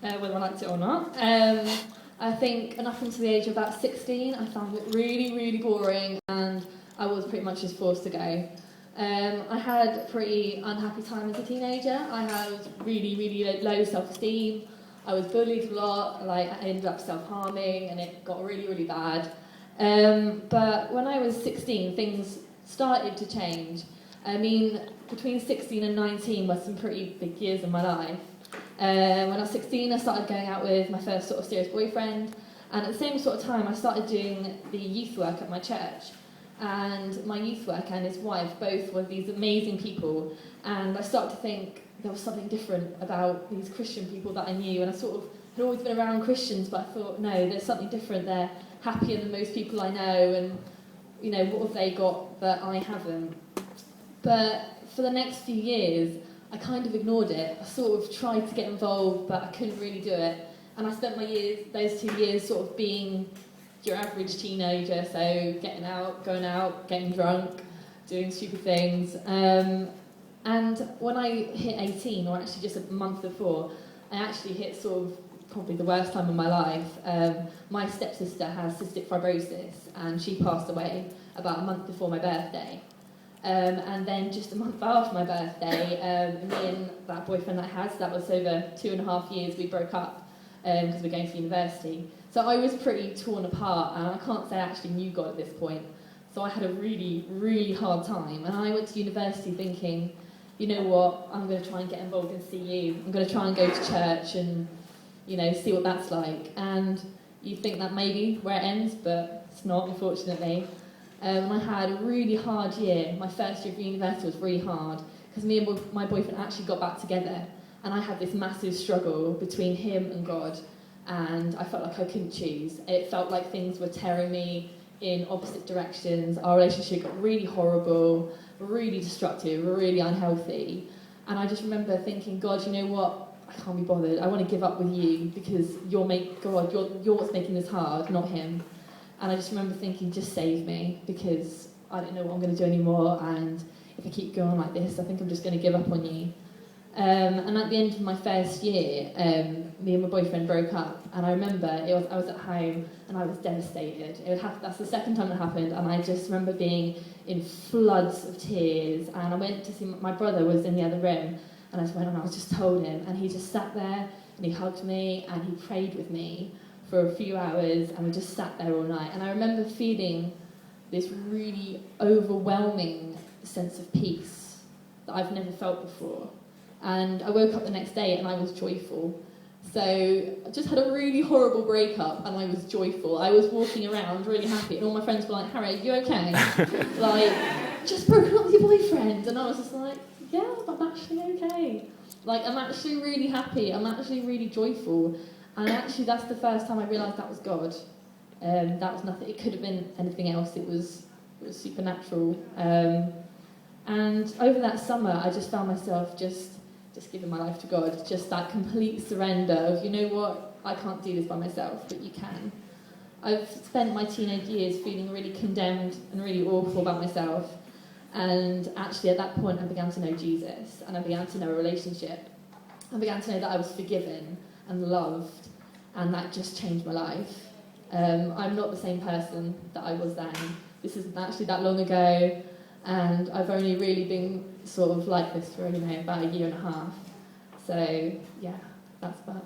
whether I liked it or not. I think up until the age of about 16, I found it really, really boring, and I was pretty much just forced to go. I had a pretty unhappy time as a teenager. I had really, really low self-esteem. I was bullied a lot. I ended up self-harming, and it got really, really bad. But when I was 16, things started to change. I mean, between 16 and 19 were some pretty big years in my life. When I was 16, I started going out with my first sort of serious boyfriend, and at the same sort of time, I started doing the youth work at my church. And my youth worker and his wife both were these amazing people, and I started to think there was something different about these Christian people that I knew, and I sort of had always been around Christians, but I thought, no, there's something different. They're happier than most people I know, and you know, what have they got that I haven't? But for the next few years, I kind of ignored it. I sort of tried to get involved, but I couldn't really do it. And I spent those 2 years sort of being your average teenager, so getting out, going out, getting drunk, doing stupid things. And when I hit 18, or actually just a month before, I actually hit sort of probably the worst time of my life. My stepsister has cystic fibrosis, and she passed away about a month before my birthday. And then just a month after my birthday, me and that boyfriend that I had, so that was over 2.5 years, we broke up because we were going to university. So I was pretty torn apart, and I can't say I actually knew God at this point. So I had a really, really hard time. And I went to university thinking, you know what, I'm going to try and get involved in CU. I'm going to try and go to church and, you know, see what that's like. And you think that maybe where it ends, but it's not, unfortunately. I had a really hard year. My first year of university was really hard because me and my boyfriend actually got back together, and I had this massive struggle between him and God, and I felt like I couldn't choose. It felt like things were tearing me in opposite directions. Our relationship got really horrible, really destructive, really unhealthy, and I just remember thinking, God, you know what? I can't be bothered. I want to give up with you because you're what's making this hard, not him. And I just remember thinking, just save me, because I don't know what I'm going to do anymore, and if I keep going like this, I think I'm just going to give up on you. And at the end of my first year, me and my boyfriend broke up, and I remember I was at home, and I was devastated. That's the second time it happened, and I just remember being in floods of tears, and I went to see my brother was in the other room, and I just went and I just told him, and he just sat there, and he hugged me, and he prayed with me for a few hours, and we just sat there all night. And I remember feeling this really overwhelming sense of peace that I've never felt before. And I woke up the next day and I was joyful. So I just had a really horrible breakup and I was joyful. I was walking around really happy, and all my friends were like, Harriet, you okay? Just broken up with your boyfriend. And I was just like, yeah, I'm actually okay. I'm actually really happy. I'm actually really joyful. And actually, that's the first time I realised that was God. That was nothing. It could have been anything else. It was supernatural. And over that summer, I just found myself just giving my life to God. Just that complete surrender of, you know what, I can't do this by myself, but you can. I've spent my teenage years feeling really condemned and really awful about myself. And actually, at that point, I began to know Jesus, and I began to know a relationship. I began to know that I was forgiven and loved, and that just changed my life. I'm not the same person that I was then. This isn't actually that long ago, and I've only really been sort of like this for about a year and a half. So yeah, that's about